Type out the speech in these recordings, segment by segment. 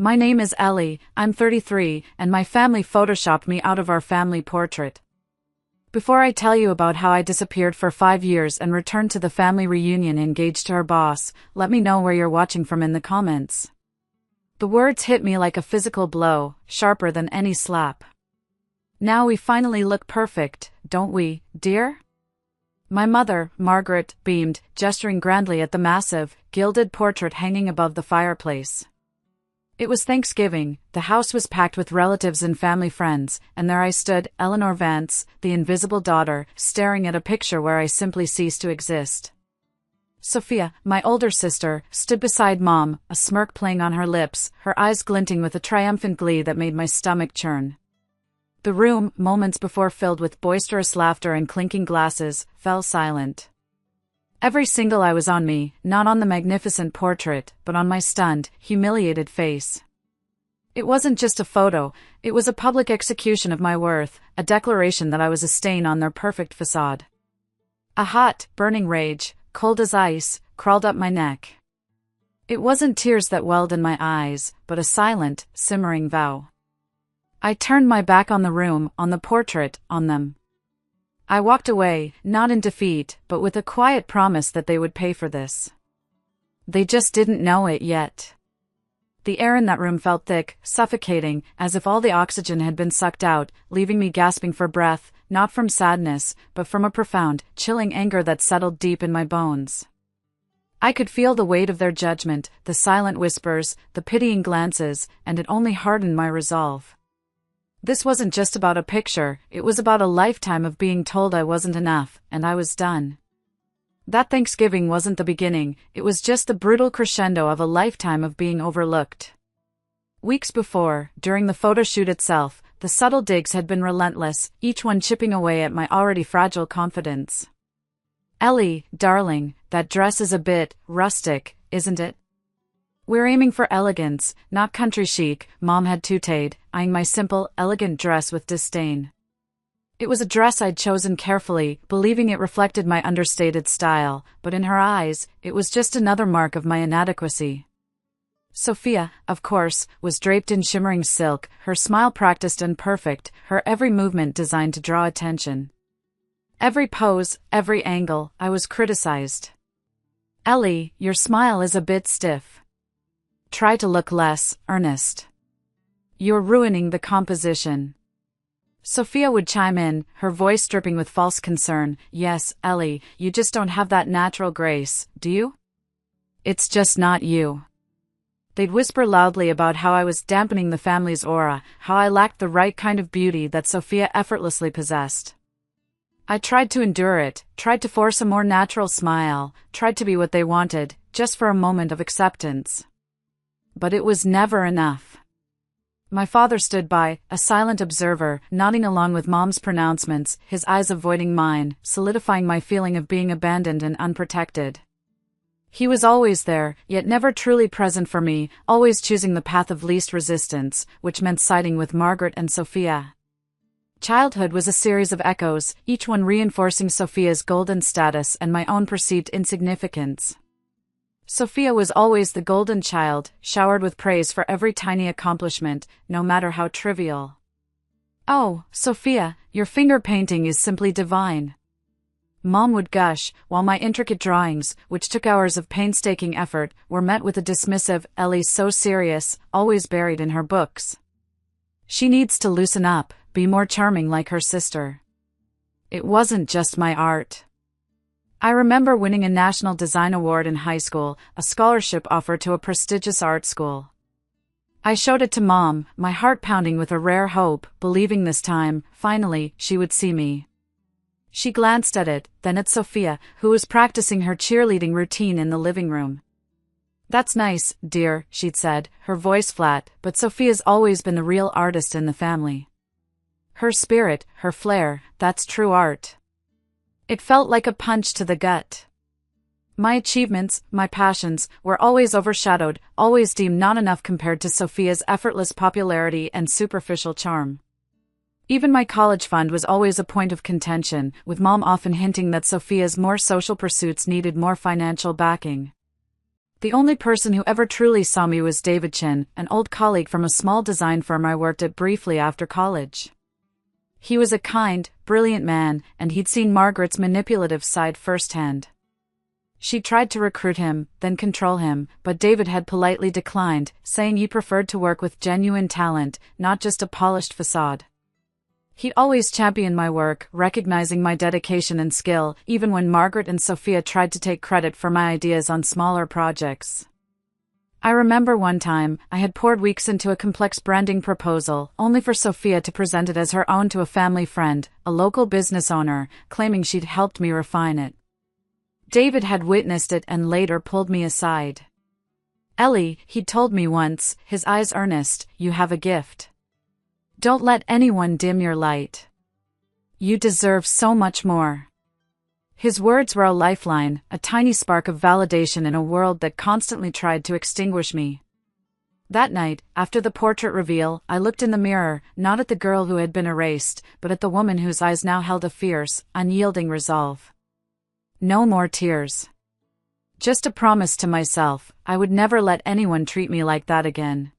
My name is Ellie, I'm 33, and my family photoshopped me out of our family portrait. Before I tell you about how I disappeared for 5 years and returned to the family reunion engaged to her boss, let me know where you're watching from in the comments. The words hit me like a physical blow, sharper than any slap. Now we finally look perfect, don't we, dear? My mother, Margaret, beamed, gesturing grandly at the massive, gilded portrait hanging above the fireplace. It was Thanksgiving, the house was packed with relatives and family friends, and there I stood, Eleanor Vance, the invisible daughter, staring at a picture where I simply ceased to exist. Sophia, my older sister, stood beside Mom, a smirk playing on her lips, her eyes glinting with a triumphant glee that made my stomach churn. The room, moments before filled with boisterous laughter and clinking glasses, fell silent. Every single eye was on me, not on the magnificent portrait, but on my stunned, humiliated face. It wasn't just a photo, it was a public execution of my worth, a declaration that I was a stain on their perfect facade. A hot, burning rage, cold as ice, crawled up my neck. It wasn't tears that welled in my eyes, but a silent, simmering vow. I turned my back on the room, on the portrait, on them. I walked away, not in defeat, but with a quiet promise that they would pay for this. They just didn't know it yet. The air in that room felt thick, suffocating, as if all the oxygen had been sucked out, leaving me gasping for breath, not from sadness, but from a profound, chilling anger that settled deep in my bones. I could feel the weight of their judgment, the silent whispers, the pitying glances, and it only hardened my resolve. This wasn't just about a picture, it was about a lifetime of being told I wasn't enough, and I was done. That Thanksgiving wasn't the beginning, it was just the brutal crescendo of a lifetime of being overlooked. Weeks before, during the photo shoot itself, the subtle digs had been relentless, each one chipping away at my already fragile confidence. Ellie, darling, that dress is a bit rustic, isn't it? We're aiming for elegance, not country chic, Mom had tutted, eyeing my simple, elegant dress with disdain. It was a dress I'd chosen carefully, believing it reflected my understated style, but in her eyes, it was just another mark of my inadequacy. Sophia, of course, was draped in shimmering silk, her smile practiced and perfect, her every movement designed to draw attention. Every pose, every angle, I was criticized. Ellie, your smile is a bit stiff. Try to look less earnest. You're ruining the composition. Sophia would chime in, her voice dripping with false concern. Yes, Ellie, you just don't have that natural grace, do you? It's just not you. They'd whisper loudly about how I was dampening the family's aura, how I lacked the right kind of beauty that Sophia effortlessly possessed. I tried to endure it, tried to force a more natural smile, tried to be what they wanted, just for a moment of acceptance. But it was never enough. My father stood by, a silent observer, nodding along with Mom's pronouncements, his eyes avoiding mine, solidifying my feeling of being abandoned and unprotected. He was always there, yet never truly present for me, always choosing the path of least resistance, which meant siding with Margaret and Sophia. Childhood was a series of echoes, each one reinforcing Sophia's golden status and my own perceived insignificance. Sophia was always the golden child, showered with praise for every tiny accomplishment, no matter how trivial. Oh, Sophia, your finger painting is simply divine. Mom would gush, while my intricate drawings, which took hours of painstaking effort, were met with a dismissive, Ellie's so serious, always buried in her books. She needs to loosen up, be more charming like her sister. It wasn't just my art. I remember winning a National Design Award in high school, a scholarship offer to a prestigious art school. I showed it to Mom, my heart pounding with a rare hope, believing this time, finally, she would see me. She glanced at it, then at Sophia, who was practicing her cheerleading routine in the living room. That's nice, dear, she'd said, her voice flat, but Sophia's always been the real artist in the family. Her spirit, her flair, that's true art. It felt like a punch to the gut. My achievements, my passions, were always overshadowed, always deemed not enough compared to Sophia's effortless popularity and superficial charm. Even my college fund was always a point of contention, with Mom often hinting that Sophia's more social pursuits needed more financial backing. The only person who ever truly saw me was David Chin, an old colleague from a small design firm I worked at briefly after college. He was a kind, brilliant man, and he'd seen Margaret's manipulative side firsthand. She tried to recruit him, then control him, but David had politely declined, saying he preferred to work with genuine talent, not just a polished facade. He'd always championed my work, recognizing my dedication and skill, even when Margaret and Sophia tried to take credit for my ideas on smaller projects. I remember one time, I had poured weeks into a complex branding proposal, only for Sophia to present it as her own to a family friend, a local business owner, claiming she'd helped me refine it. David had witnessed it and later pulled me aside. "Ellie," he'd told me once, his eyes earnest, "you have a gift. Don't let anyone dim your light. You deserve so much more." His words were a lifeline, a tiny spark of validation in a world that constantly tried to extinguish me. That night, after the portrait reveal, I looked in the mirror, not at the girl who had been erased, but at the woman whose eyes now held a fierce, unyielding resolve. No more tears. Just a promise to myself, I would never let anyone treat me like that again.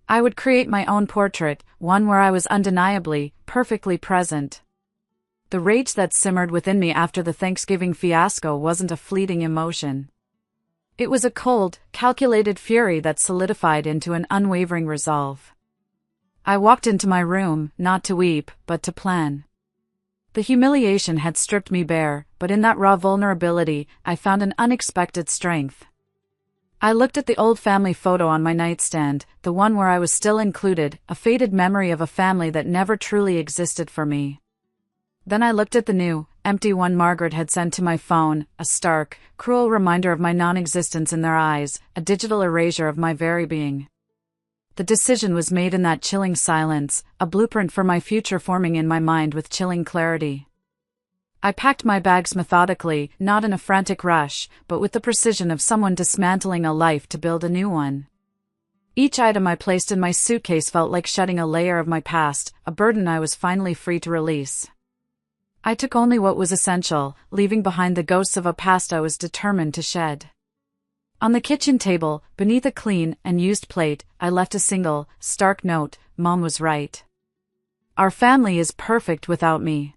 I would create my own portrait, one where I was undeniably, perfectly present. The rage that simmered within me after the Thanksgiving fiasco wasn't a fleeting emotion. It was a cold, calculated fury that solidified into an unwavering resolve. I walked into my room, not to weep, but to plan. The humiliation had stripped me bare, but in that raw vulnerability, I found an unexpected strength. I looked at the old family photo on my nightstand, the one where I was still included, a faded memory of a family that never truly existed for me. Then I looked at the new, empty one Margaret had sent to my phone, a stark, cruel reminder of my non-existence in their eyes, a digital erasure of my very being. The decision was made in that chilling silence, a blueprint for my future forming in my mind with chilling clarity. I packed my bags methodically, not in a frantic rush, but with the precision of someone dismantling a life to build a new one. Each item I placed in my suitcase felt like shedding a layer of my past, a burden I was finally free to release. I took only what was essential, leaving behind the ghosts of a past I was determined to shed. On the kitchen table, beneath a clean and used plate, I left a single, stark note: "Mom was right. Our family is perfect without me."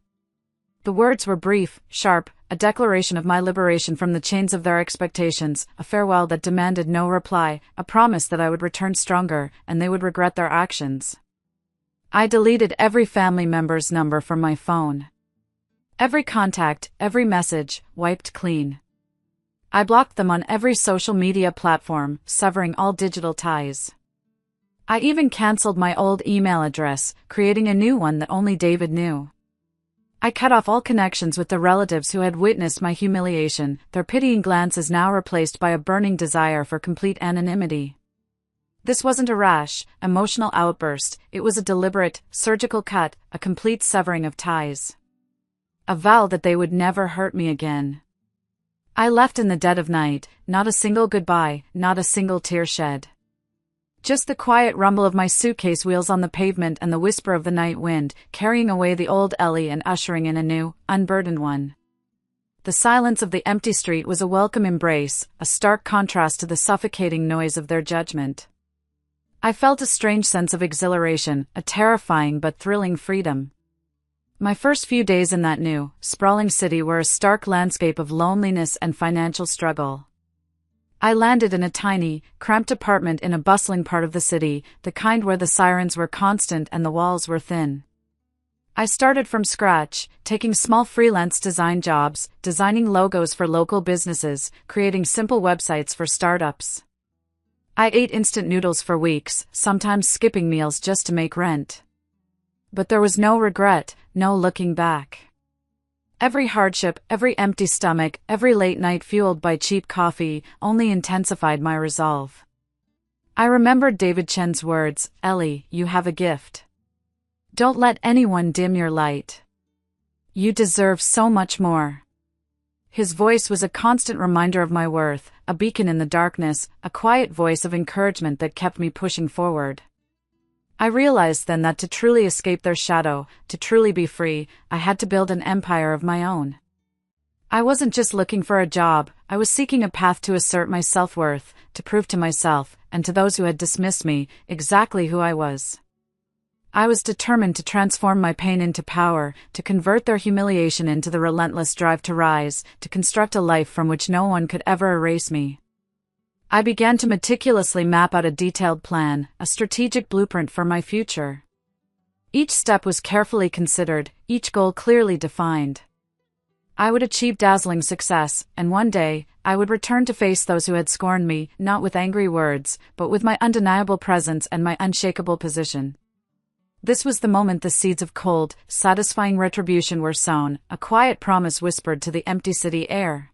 The words were brief, sharp, a declaration of my liberation from the chains of their expectations, a farewell that demanded no reply, a promise that I would return stronger, and they would regret their actions. I deleted every family member's number from my phone. Every contact, every message, wiped clean. I blocked them on every social media platform, severing all digital ties. I even canceled my old email address, creating a new one that only David knew. I cut off all connections with the relatives who had witnessed my humiliation, their pitying glances now replaced by a burning desire for complete anonymity. This wasn't a rash, emotional outburst, it was a deliberate, surgical cut, a complete severing of ties. A vow that they would never hurt me again. I left in the dead of night, not a single goodbye, not a single tear shed. Just the quiet rumble of my suitcase wheels on the pavement and the whisper of the night wind, carrying away the old Ellie and ushering in a new, unburdened one. The silence of the empty street was a welcome embrace, a stark contrast to the suffocating noise of their judgment. I felt a strange sense of exhilaration, a terrifying but thrilling freedom. My first few days in that new, sprawling city were a stark landscape of loneliness and financial struggle. I landed in a tiny, cramped apartment in a bustling part of the city, the kind where the sirens were constant and the walls were thin. I started from scratch, taking small freelance design jobs, designing logos for local businesses, creating simple websites for startups. I ate instant noodles for weeks, sometimes skipping meals just to make rent. But there was no regret, no looking back. Every hardship, every empty stomach, every late night fueled by cheap coffee, only intensified my resolve. I remembered David Chen's words: "Ellie, you have a gift. Don't let anyone dim your light. You deserve so much more." His voice was a constant reminder of my worth, a beacon in the darkness, a quiet voice of encouragement that kept me pushing forward. I realized then that to truly escape their shadow, to truly be free, I had to build an empire of my own. I wasn't just looking for a job, I was seeking a path to assert my self-worth, to prove to myself, and to those who had dismissed me, exactly who I was. I was determined to transform my pain into power, to convert their humiliation into the relentless drive to rise, to construct a life from which no one could ever erase me. I began to meticulously map out a detailed plan, a strategic blueprint for my future. Each step was carefully considered, each goal clearly defined. I would achieve dazzling success, and one day, I would return to face those who had scorned me, not with angry words, but with my undeniable presence and my unshakable position. This was the moment the seeds of cold, satisfying retribution were sown, a quiet promise whispered to the empty city air.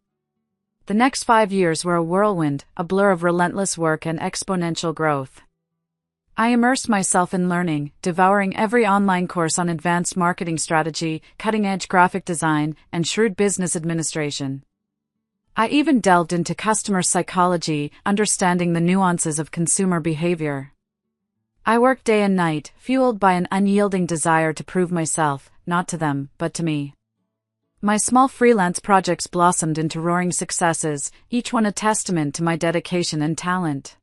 The next 5 years were a whirlwind, a blur of relentless work and exponential growth. I immersed myself in learning, devouring every online course on advanced marketing strategy, cutting-edge graphic design, and shrewd business administration. I even delved into customer psychology, understanding the nuances of consumer behavior. I worked day and night, fueled by an unyielding desire to prove myself, not to them, but to me. My small freelance projects blossomed into roaring successes, each one a testament to my dedication and talent.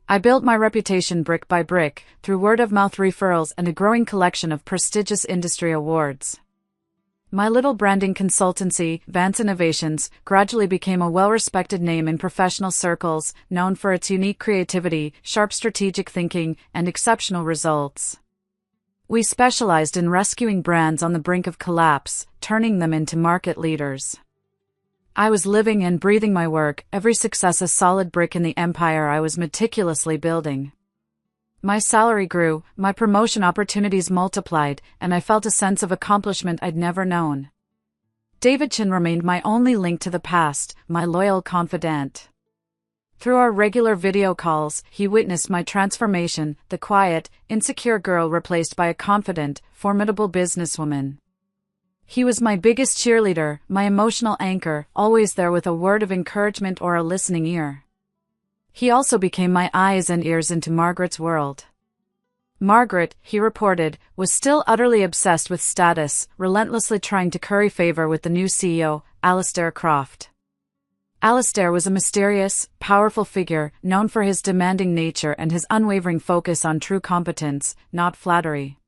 I built my reputation brick by brick, through word-of-mouth referrals and a growing collection of prestigious industry awards. My little branding consultancy, Vance Innovations, gradually became a well-respected name in professional circles, known for its unique creativity, sharp strategic thinking, and exceptional results. We specialized in rescuing brands on the brink of collapse, turning them into market leaders. I was living and breathing my work, every success a solid brick in the empire I was meticulously building. My salary grew, my promotion opportunities multiplied, and I felt a sense of accomplishment I'd never known. David Chin remained my only link to the past, my loyal confidant. Through our regular video calls, he witnessed my transformation, the quiet, insecure girl replaced by a confident, formidable businesswoman. He was my biggest cheerleader, my emotional anchor, always there with a word of encouragement or a listening ear. He also became my eyes and ears into Margaret's world. Margaret, he reported, was still utterly obsessed with status, relentlessly trying to curry favor with the new CEO, Alistair Croft. Alistair was a mysterious, powerful figure, known for his demanding nature and his unwavering focus on true competence, not flattery.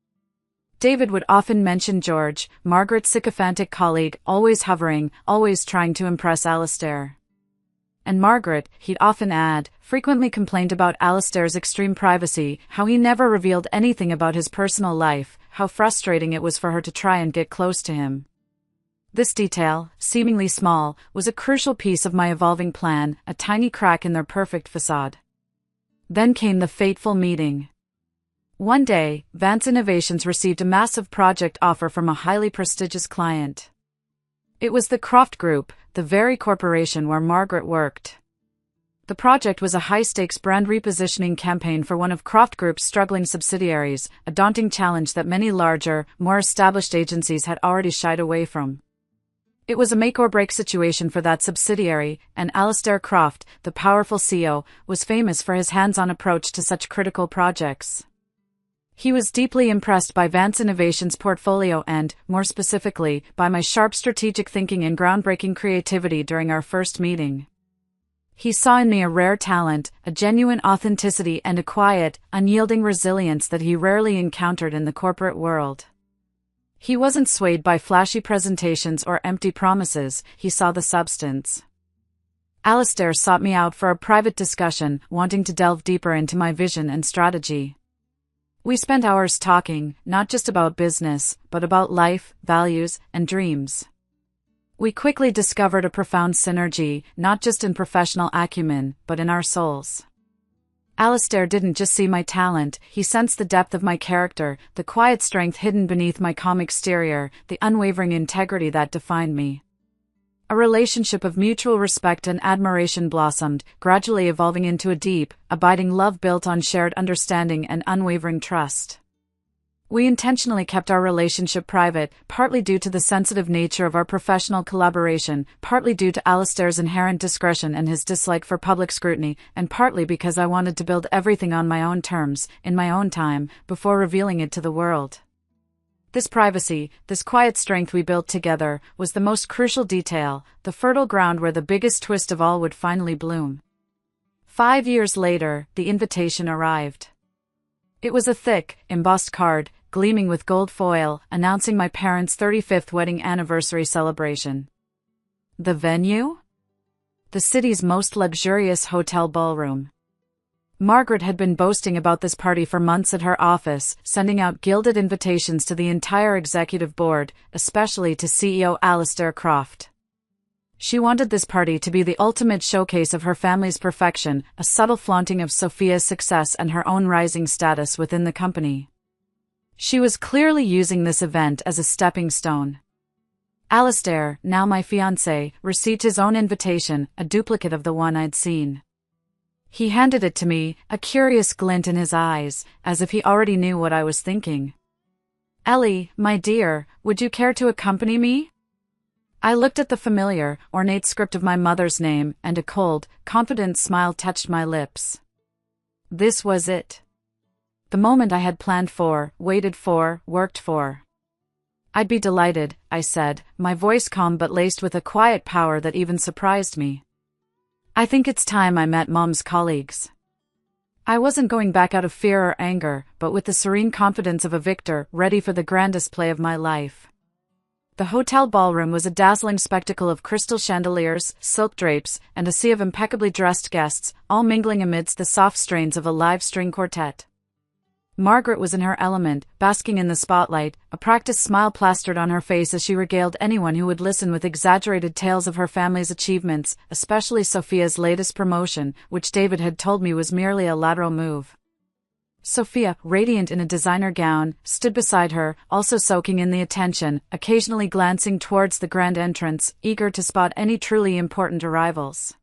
David would often mention George, Margaret's sycophantic colleague, always hovering, always trying to impress Alistair. And Margaret, he'd often add, frequently complained about Alistair's extreme privacy, how he never revealed anything about his personal life, how frustrating it was for her to try and get close to him. This detail, seemingly small, was a crucial piece of my evolving plan, a tiny crack in their perfect facade. Then came the fateful meeting. One day, Vance Innovations received a massive project offer from a highly prestigious client. It was the Croft Group, the very corporation where Margaret worked. The project was a high-stakes brand repositioning campaign for one of Croft Group's struggling subsidiaries, a daunting challenge that many larger, more established agencies had already shied away from. It was a make-or-break situation for that subsidiary, and Alistair Croft, the powerful CEO, was famous for his hands-on approach to such critical projects. He was deeply impressed by Vance Innovations' portfolio and, more specifically, by my sharp strategic thinking and groundbreaking creativity during our first meeting. He saw in me a rare talent, a genuine authenticity and a quiet, unyielding resilience that he rarely encountered in the corporate world. He wasn't swayed by flashy presentations or empty promises, he saw the substance. Alistair sought me out for a private discussion, wanting to delve deeper into my vision and strategy. We spent hours talking, not just about business, but about life, values, and dreams. We quickly discovered a profound synergy, not just in professional acumen, but in our souls. Alistair didn't just see my talent, he sensed the depth of my character, the quiet strength hidden beneath my calm exterior, the unwavering integrity that defined me. A relationship of mutual respect and admiration blossomed, gradually evolving into a deep, abiding love built on shared understanding and unwavering trust. We intentionally kept our relationship private, partly due to the sensitive nature of our professional collaboration, partly due to Alistair's inherent discretion and his dislike for public scrutiny, and partly because I wanted to build everything on my own terms, in my own time, before revealing it to the world. This privacy, this quiet strength we built together, was the most crucial detail, the fertile ground where the biggest twist of all would finally bloom. 5 years later, the invitation arrived. It was a thick, embossed card, gleaming with gold foil, announcing my parents' 35th wedding anniversary celebration. The venue? The city's most luxurious hotel ballroom. Margaret had been boasting about this party for months at her office, sending out gilded invitations to the entire executive board, especially to CEO Alistair Croft. She wanted this party to be the ultimate showcase of her family's perfection, a subtle flaunting of Sophia's success and her own rising status within the company. She was clearly using this event as a stepping stone. Alistair, now my fiancé, received his own invitation, a duplicate of the one I'd seen. He handed it to me, a curious glint in his eyes, as if he already knew what I was thinking. "Ellie, my dear, would you care to accompany me?" I looked at the familiar, ornate script of my mother's name, and a cold, confident smile touched my lips. This was it. The moment I had planned for, waited for, worked for. "I'd be delighted," I said, my voice calm but laced with a quiet power that even surprised me. "I think it's time I met Mom's colleagues." I wasn't going back out of fear or anger, but with the serene confidence of a victor, ready for the grandest play of my life. The hotel ballroom was a dazzling spectacle of crystal chandeliers, silk drapes, and a sea of impeccably dressed guests, all mingling amidst the soft strains of a live string quartet. Margaret was in her element, basking in the spotlight, a practiced smile plastered on her face as she regaled anyone who would listen with exaggerated tales of her family's achievements, especially Sophia's latest promotion, which David had told me was merely a lateral move. Sophia, radiant in a designer gown, stood beside her, also soaking in the attention, occasionally glancing towards the grand entrance, eager to spot any truly important arrivals.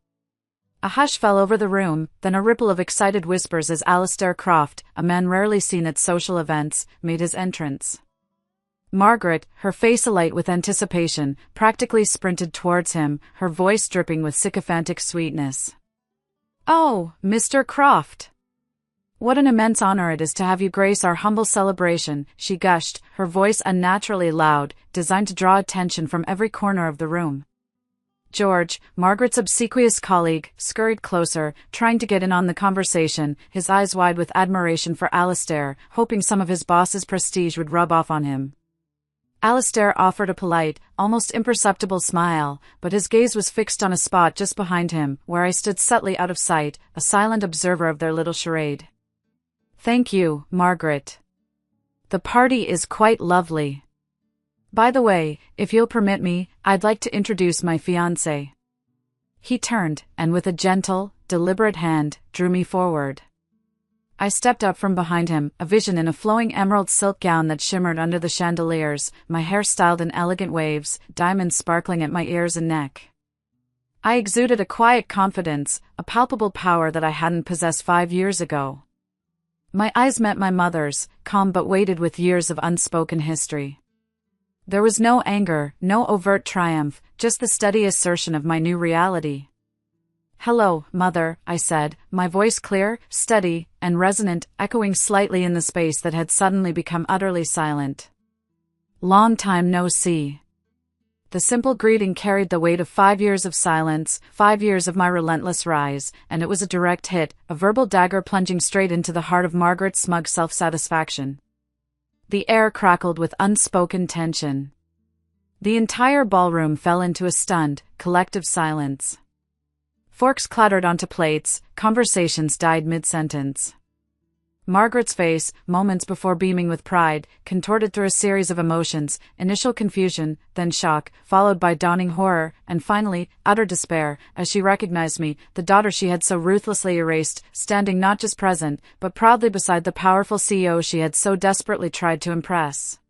A hush fell over the room, then a ripple of excited whispers as Alistair Croft, a man rarely seen at social events, made his entrance. Margaret, her face alight with anticipation, practically sprinted towards him, her voice dripping with sycophantic sweetness. "Oh, Mr. Croft! What an immense honor it is to have you grace our humble celebration," she gushed, her voice unnaturally loud, designed to draw attention from every corner of the room. George, Margaret's obsequious colleague, scurried closer, trying to get in on the conversation, his eyes wide with admiration for Alistair, hoping some of his boss's prestige would rub off on him. Alistair offered a polite, almost imperceptible smile, but his gaze was fixed on a spot just behind him, where I stood subtly out of sight, a silent observer of their little charade. "Thank you, Margaret. The party is quite lovely. By the way, if you'll permit me, I'd like to introduce my fiancé." He turned, and with a gentle, deliberate hand, drew me forward. I stepped up from behind him, a vision in a flowing emerald silk gown that shimmered under the chandeliers, my hair styled in elegant waves, diamonds sparkling at my ears and neck. I exuded a quiet confidence, a palpable power that I hadn't possessed 5 years ago. My eyes met my mother's, calm but weighted with years of unspoken history. There was no anger, no overt triumph, just the steady assertion of my new reality. "Hello, Mother," I said, my voice clear, steady, and resonant, echoing slightly in the space that had suddenly become utterly silent. "Long time no see." The simple greeting carried the weight of 5 years of silence, 5 years of my relentless rise, and it was a direct hit, a verbal dagger plunging straight into the heart of Margaret's smug self-satisfaction. The air crackled with unspoken tension. The entire ballroom fell into a stunned, collective silence. Forks clattered onto plates, conversations died mid-sentence. Margaret's face, moments before beaming with pride, contorted through a series of emotions, initial confusion, then shock, followed by dawning horror, and finally, utter despair, as she recognized me, the daughter she had so ruthlessly erased, standing not just present, but proudly beside the powerful CEO she had so desperately tried to impress.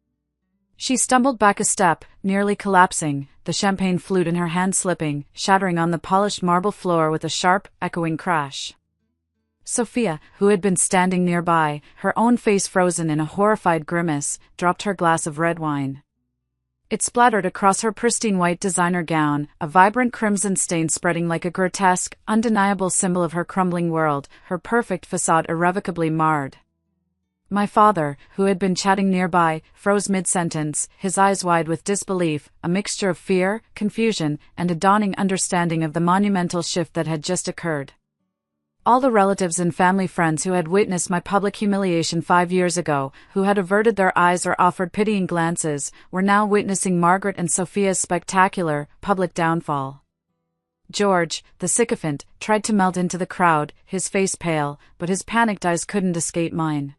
She stumbled back a step, nearly collapsing, the champagne flute in her hand slipping, shattering on the polished marble floor with a sharp, echoing crash. Sophia, who had been standing nearby, her own face frozen in a horrified grimace, dropped her glass of red wine. It splattered across her pristine white designer gown, a vibrant crimson stain spreading like a grotesque, undeniable symbol of her crumbling world, her perfect facade irrevocably marred. My father, who had been chatting nearby, froze mid-sentence, his eyes wide with disbelief, a mixture of fear, confusion, and a dawning understanding of the monumental shift that had just occurred. All the relatives and family friends who had witnessed my public humiliation 5 years ago, who had averted their eyes or offered pitying glances, were now witnessing Margaret and Sophia's spectacular, public downfall. George, the sycophant, tried to melt into the crowd, his face pale, but his panicked eyes couldn't escape mine.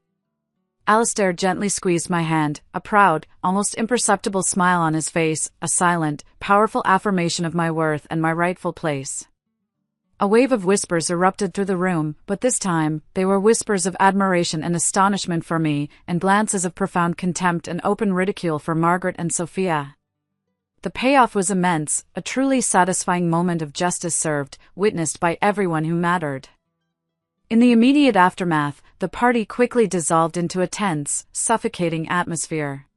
Alistair gently squeezed my hand, a proud, almost imperceptible smile on his face, a silent, powerful affirmation of my worth and my rightful place. A wave of whispers erupted through the room, but this time, they were whispers of admiration and astonishment for me, and glances of profound contempt and open ridicule for Margaret and Sophia. The payoff was immense, a truly satisfying moment of justice served, witnessed by everyone who mattered. In the immediate aftermath, the party quickly dissolved into a tense, suffocating atmosphere.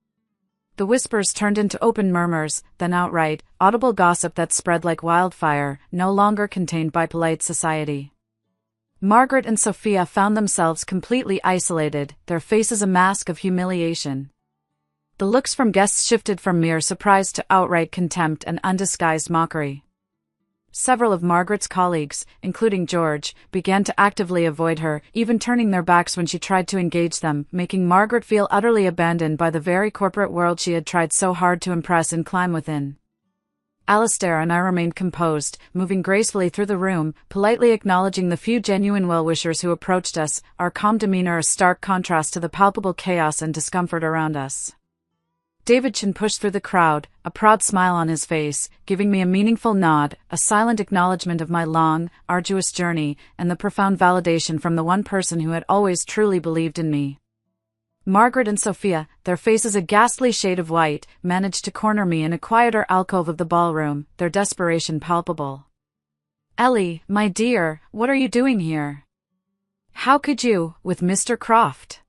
The whispers turned into open murmurs, then outright, audible gossip that spread like wildfire, no longer contained by polite society. Margaret and Sophia found themselves completely isolated, their faces a mask of humiliation. The looks from guests shifted from mere surprise to outright contempt and undisguised mockery. Several of Margaret's colleagues, including George, began to actively avoid her, even turning their backs when she tried to engage them, making Margaret feel utterly abandoned by the very corporate world she had tried so hard to impress and climb within. Alistair and I remained composed, moving gracefully through the room, politely acknowledging the few genuine well-wishers who approached us, our calm demeanor a stark contrast to the palpable chaos and discomfort around us. Davidson pushed through the crowd, a proud smile on his face, giving me a meaningful nod, a silent acknowledgement of my long, arduous journey, and the profound validation from the one person who had always truly believed in me. Margaret and Sophia, their faces a ghastly shade of white, managed to corner me in a quieter alcove of the ballroom, their desperation palpable. "Ellie, my dear, what are you doing here? How could you, with Mr. Croft?"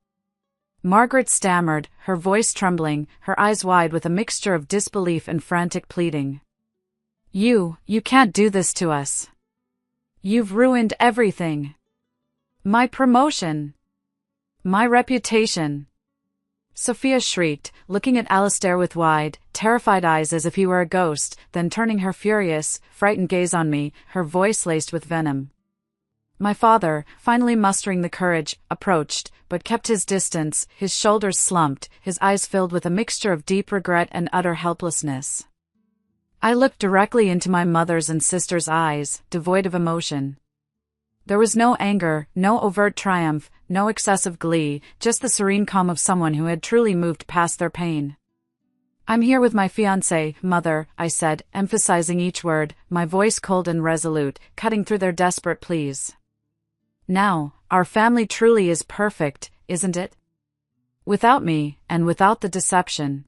Margaret stammered, her voice trembling, her eyes wide with a mixture of disbelief and frantic pleading. You can't do this to us. You've ruined everything. My promotion. My reputation." Sophia shrieked, looking at Alistair with wide, terrified eyes as if he were a ghost, then turning her furious, frightened gaze on me, her voice laced with venom. My father, finally mustering the courage, approached, but kept his distance, his shoulders slumped, his eyes filled with a mixture of deep regret and utter helplessness. I looked directly into my mother's and sister's eyes, devoid of emotion. There was no anger, no overt triumph, no excessive glee, just the serene calm of someone who had truly moved past their pain. "I'm here with my fiancé, Mother," I said, emphasizing each word, my voice cold and resolute, cutting through their desperate pleas. "Now, our family truly is perfect, isn't it? Without me, and without the deception.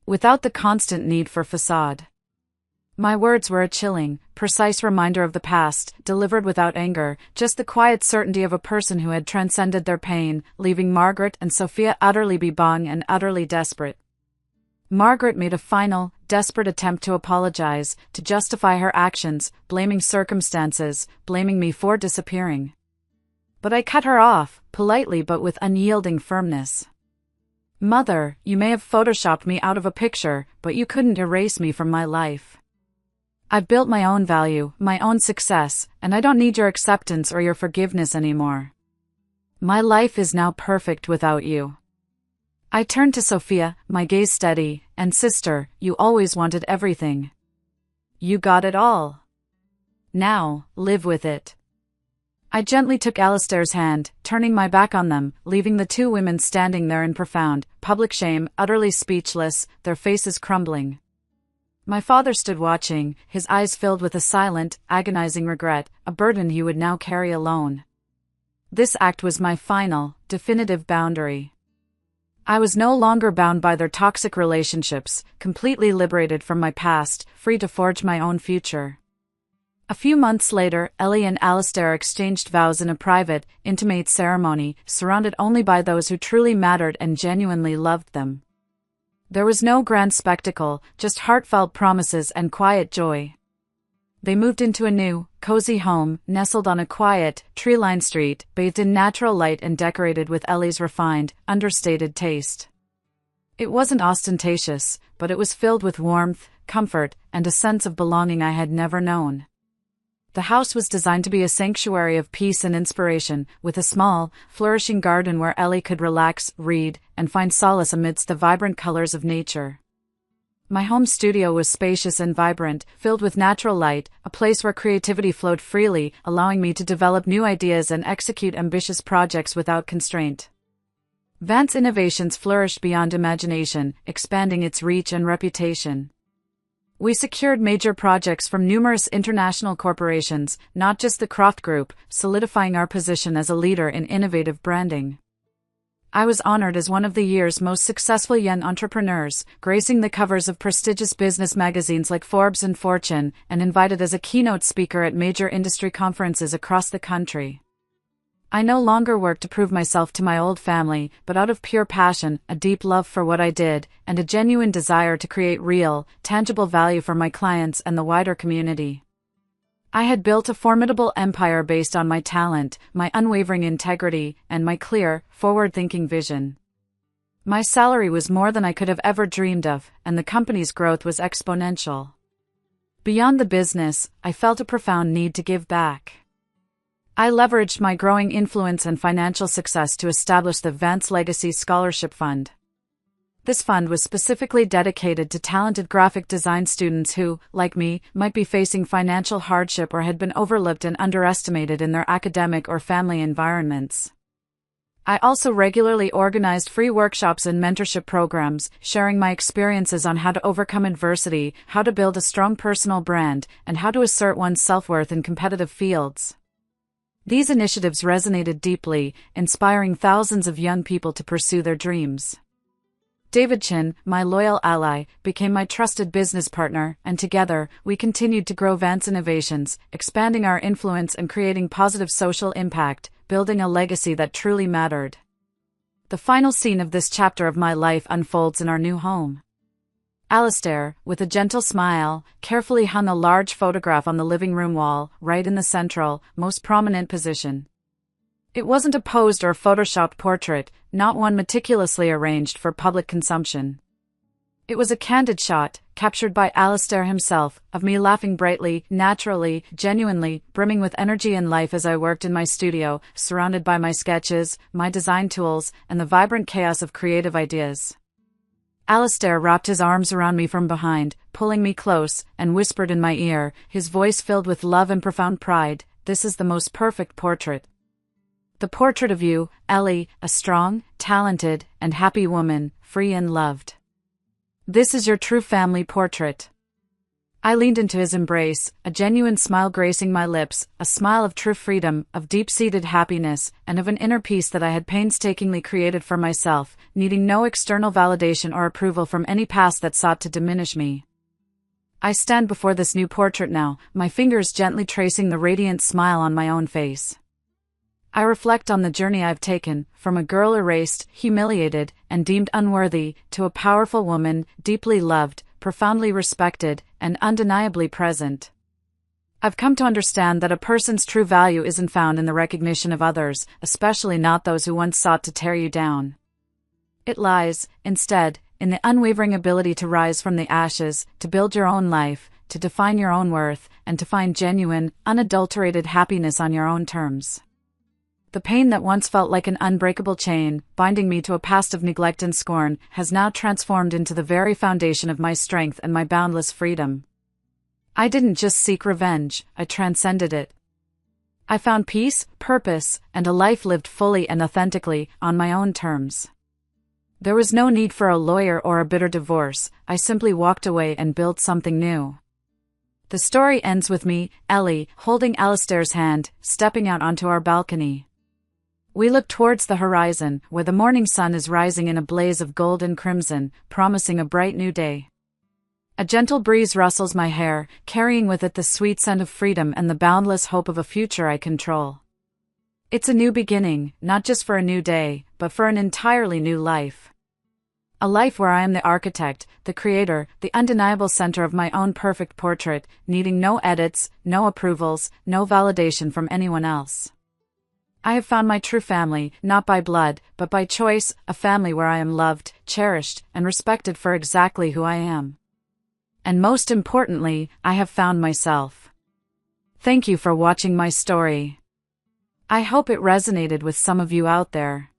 Without the constant need for facade." My words were a chilling, precise reminder of the past, delivered without anger, just the quiet certainty of a person who had transcended their pain, leaving Margaret and Sophia utterly bebung and utterly desperate. Margaret made a final, desperate attempt to apologize, to justify her actions, blaming circumstances, blaming me for disappearing. But I cut her off, politely but with unyielding firmness. "Mother, you may have photoshopped me out of a picture, but you couldn't erase me from my life. I've built my own value, my own success, and I don't need your acceptance or your forgiveness anymore. My life is now perfect without you." I turned to Sophia, my gaze steady, "And sister, you always wanted everything. You got it all. Now, live with it." I gently took Alistair's hand, turning my back on them, leaving the two women standing there in profound, public shame, utterly speechless, their faces crumbling. My father stood watching, his eyes filled with a silent, agonizing regret, a burden he would now carry alone. This act was my final, definitive boundary. I was no longer bound by their toxic relationships, completely liberated from my past, free to forge my own future. A few months later, Ellie and Alistair exchanged vows in a private, intimate ceremony, surrounded only by those who truly mattered and genuinely loved them. There was no grand spectacle, just heartfelt promises and quiet joy. They moved into a new, cozy home, nestled on a quiet, tree-lined street, bathed in natural light and decorated with Ellie's refined, understated taste. It wasn't ostentatious, but it was filled with warmth, comfort, and a sense of belonging I had never known. The house was designed to be a sanctuary of peace and inspiration, with a small, flourishing garden where Ellie could relax, read, and find solace amidst the vibrant colors of nature. My home studio was spacious and vibrant, filled with natural light, a place where creativity flowed freely, allowing me to develop new ideas and execute ambitious projects without constraint. Vance Innovations flourished beyond imagination, expanding its reach and reputation. We secured major projects from numerous international corporations, not just the Croft Group, solidifying our position as a leader in innovative branding. I was honored as one of the year's most successful young entrepreneurs, gracing the covers of prestigious business magazines like Forbes and Fortune, and invited as a keynote speaker at major industry conferences across the country. I no longer worked to prove myself to my old family, but out of pure passion, a deep love for what I did, and a genuine desire to create real, tangible value for my clients and the wider community. I had built a formidable empire based on my talent, my unwavering integrity, and my clear, forward-thinking vision. My salary was more than I could have ever dreamed of, and the company's growth was exponential. Beyond the business, I felt a profound need to give back. I leveraged my growing influence and financial success to establish the Vance Legacy Scholarship Fund. This fund was specifically dedicated to talented graphic design students who, like me, might be facing financial hardship or had been overlooked and underestimated in their academic or family environments. I also regularly organized free workshops and mentorship programs, sharing my experiences on how to overcome adversity, how to build a strong personal brand, and how to assert one's self-worth in competitive fields. These initiatives resonated deeply, inspiring thousands of young people to pursue their dreams. David Chin, my loyal ally, became my trusted business partner, and together, we continued to grow Vance Innovations, expanding our influence and creating positive social impact, building a legacy that truly mattered. The final scene of this chapter of my life unfolds in our new home. Alistair, with a gentle smile, carefully hung a large photograph on the living room wall, right in the central, most prominent position. It wasn't a posed or photoshopped portrait, not one meticulously arranged for public consumption. It was a candid shot, captured by Alistair himself, of me laughing brightly, naturally, genuinely, brimming with energy and life as I worked in my studio, surrounded by my sketches, my design tools, and the vibrant chaos of creative ideas. Alistair wrapped his arms around me from behind, pulling me close, and whispered in my ear, his voice filled with love and profound pride, "This is the most perfect portrait. The portrait of you, Ellie, a strong, talented, and happy woman, free and loved. This is your true family portrait." I leaned into his embrace, a genuine smile gracing my lips, a smile of true freedom, of deep-seated happiness, and of an inner peace that I had painstakingly created for myself, needing no external validation or approval from any past that sought to diminish me. I stand before this new portrait now, my fingers gently tracing the radiant smile on my own face. I reflect on the journey I've taken, from a girl erased, humiliated, and deemed unworthy, to a powerful woman, deeply loved, profoundly respected, and undeniably present. I've come to understand that a person's true value isn't found in the recognition of others, especially not those who once sought to tear you down. It lies, instead, in the unwavering ability to rise from the ashes, to build your own life, to define your own worth, and to find genuine, unadulterated happiness on your own terms. The pain that once felt like an unbreakable chain, binding me to a past of neglect and scorn, has now transformed into the very foundation of my strength and my boundless freedom. I didn't just seek revenge, I transcended it. I found peace, purpose, and a life lived fully and authentically, on my own terms. There was no need for a lawyer or a bitter divorce, I simply walked away and built something new. The story ends with me, Ellie, holding Alistair's hand, stepping out onto our balcony. We look towards the horizon, where the morning sun is rising in a blaze of gold and crimson, promising a bright new day. A gentle breeze rustles my hair, carrying with it the sweet scent of freedom and the boundless hope of a future I control. It's a new beginning, not just for a new day, but for an entirely new life. A life where I am the architect, the creator, the undeniable center of my own perfect portrait, needing no edits, no approvals, no validation from anyone else. I have found my true family, not by blood, but by choice, a family where I am loved, cherished, and respected for exactly who I am. And most importantly, I have found myself. Thank you for watching my story. I hope it resonated with some of you out there.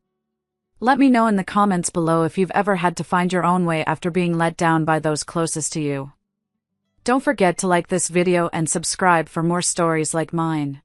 Let me know in the comments below if you've ever had to find your own way after being let down by those closest to you. Don't forget to like this video and subscribe for more stories like mine.